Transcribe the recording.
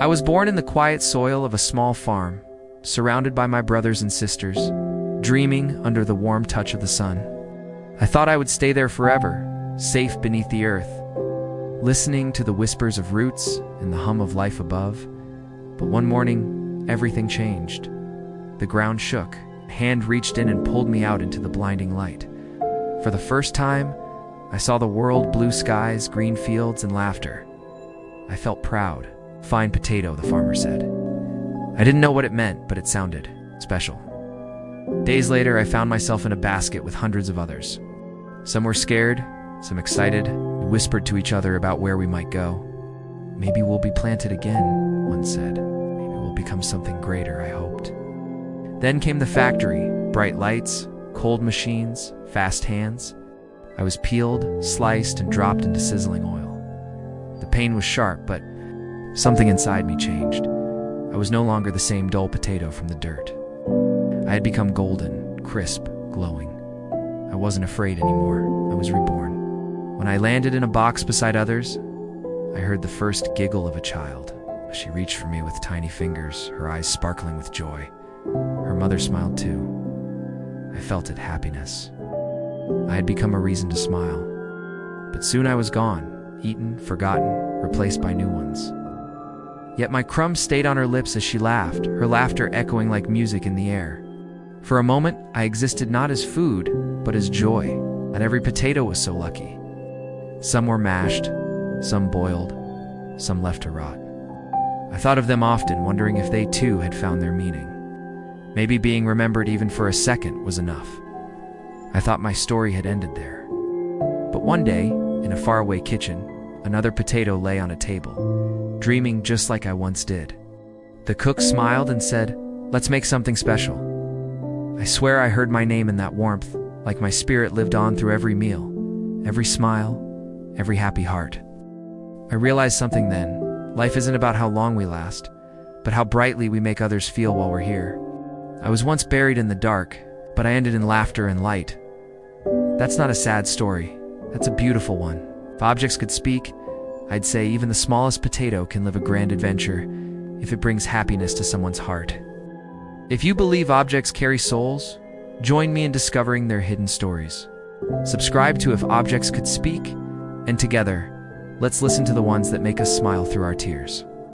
I was born in the quiet soil of a small farm, surrounded by my brothers and sisters, dreaming under the warm touch of the sun. I thought I would stay there forever, safe beneath the earth, listening to the whispers of roots and the hum of life above. But one morning, everything changed. The ground shook, a hand reached in and pulled me out into the blinding light. For the first time, I saw the world, blue skies, green fields, and laughter. I felt proud. "Fine potato," the farmer said. I didn't know what it meant, but it sounded special. Days later, I found myself in a basket with hundreds of others. Some were scared, some excited. We whispered to each other about where we might go. "Maybe we'll be planted again," one said. "Maybe we'll become something greater," I hoped. Then came the factory, bright lights, cold machines, fast hands. I was peeled, sliced, and dropped into sizzling oil. The pain was sharp, but something inside me changed. I was no longer the same dull potato from the dirt. I had become golden, crisp, glowing. I wasn't afraid anymore. I was reborn. When I landed in a box beside others, I heard the first giggle of a child. She reached for me with tiny fingers, her eyes sparkling with joy. Her mother smiled too. I felt it, happiness. I had become a reason to smile. But soon I was gone, eaten, forgotten, replaced by new ones. Yet my crumbs stayed on her lips as she laughed, her laughter echoing like music in the air. For a moment, I existed not as food, but as joy. Not every potato was so lucky. Some were mashed, some boiled, some left to rot. I thought of them often, wondering if they too had found their meaning. Maybe being remembered even for a second was enough. I thought my story had ended there. But one day, in a faraway kitchen, another potato lay on a table, dreaming just like I once did. The cook smiled and said, "Let's make something special." I swear I heard my name in that warmth, like my spirit lived on through every meal, every smile, every happy heart. I realized something then. Life isn't about how long we last, but how brightly we make others feel while we're here. I was once buried in the dark, but I ended in laughter and light. That's not a sad story. That's a beautiful one. If objects could speak, I'd say even the smallest potato can live a grand adventure if it brings happiness to someone's heart. If you believe objects carry souls, join me in discovering their hidden stories. Subscribe to If Objects Could Speak, and together, let's listen to the ones that make us smile through our tears.